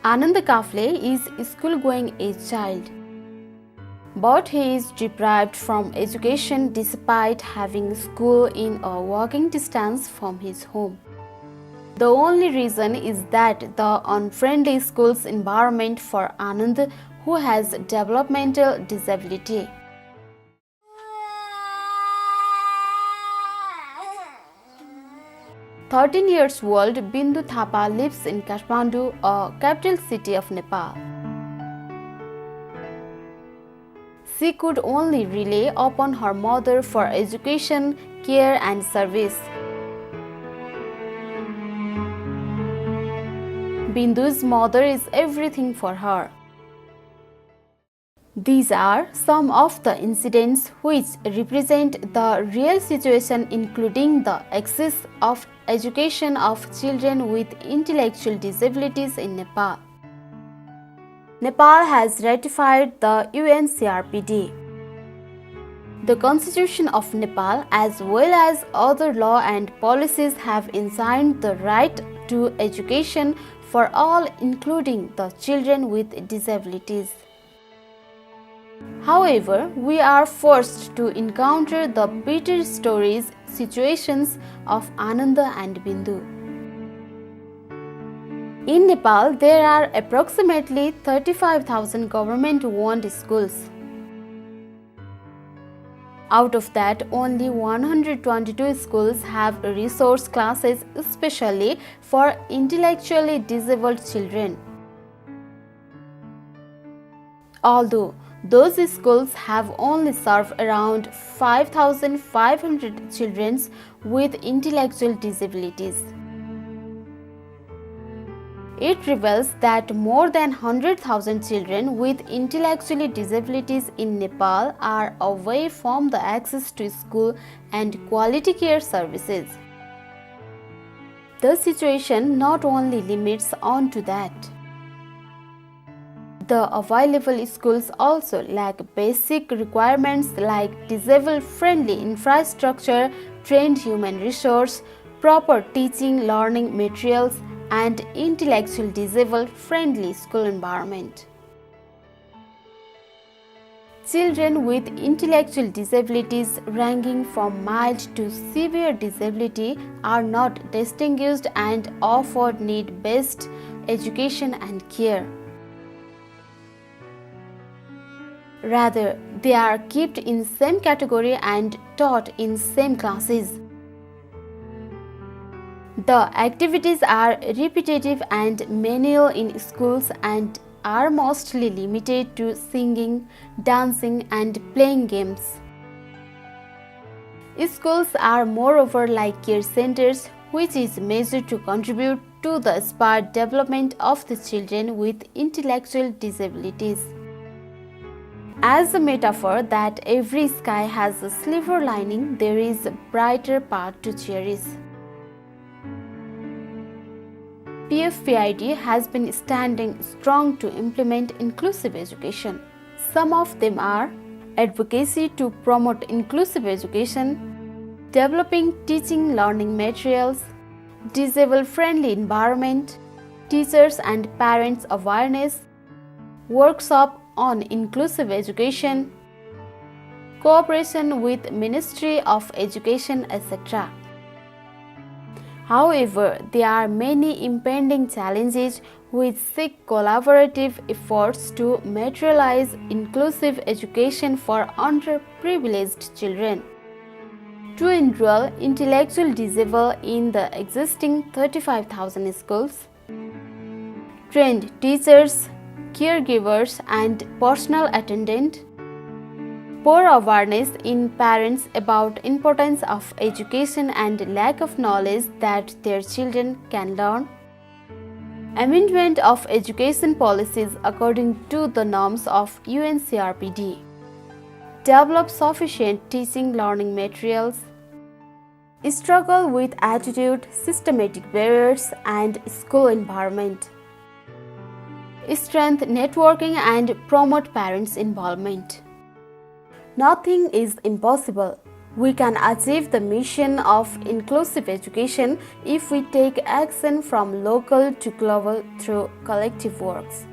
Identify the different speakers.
Speaker 1: Anand Kafle is a school-going age child, but he is deprived from education despite having school in a walking distance from his home. The only reason is that the unfriendly school's environment for Anand, who has developmental disability. 13 years old Bindu Thapa lives in Kathmandu, a capital city of Nepal. She could only rely upon her mother for education, care and service. Bindu's mother is everything for her. These are some of the incidents which represent the real situation, including the access of education of children with intellectual disabilities in Nepal. Nepal has ratified the UNCRPD. The Constitution of Nepal, as well as other law and policies, have enshrined the right to education for all, including the children with disabilities. However, we are forced to encounter the bitter situations of Ananda and Bindu. In Nepal, there are approximately 35,000 government-owned schools. Out of that, only 122 schools have resource classes especially for intellectually disabled children. Although those schools have only served around 5,500 children with intellectual disabilities. It reveals that more than 100,000 children with intellectual disabilities in Nepal are away from the access to school and quality care services. The situation not only limits on to that. The available schools also lack basic requirements like disabled-friendly infrastructure, trained human resource, proper teaching learning materials, and intellectual disabled-friendly school environment. Children with intellectual disabilities ranging from mild to severe disability are not distinguished and offered need-based education and care. Rather, they are kept in same category and taught in same classes. The activities are repetitive and manual in schools and are mostly limited to singing, dancing and playing games. Schools are moreover like care centers, which is measured to contribute to the spirit development of the children with intellectual disabilities. As a metaphor that every sky has a silver lining, there is a brighter path to cherish. PFPID has been standing strong to implement inclusive education. Some of them are advocacy to promote inclusive education, developing teaching learning materials, disabled-friendly environment, teachers and parents awareness, workshop on inclusive education, cooperation with Ministry of Education, etc. However, there are many impending challenges which seek collaborative efforts to materialize inclusive education for underprivileged children. To enroll intellectual disabled in the existing 35,000 schools, trained teachers, caregivers and personal attendant, poor awareness in parents about importance of education and lack of knowledge that their children can learn, amendment of education policies according to the norms of UNCRPD, develop sufficient teaching learning materials, struggle with attitude, systematic barriers and school environment, strengthen networking and promote parents' involvement. Nothing is impossible. We can achieve the mission of inclusive education if we take action from local to global through collective works.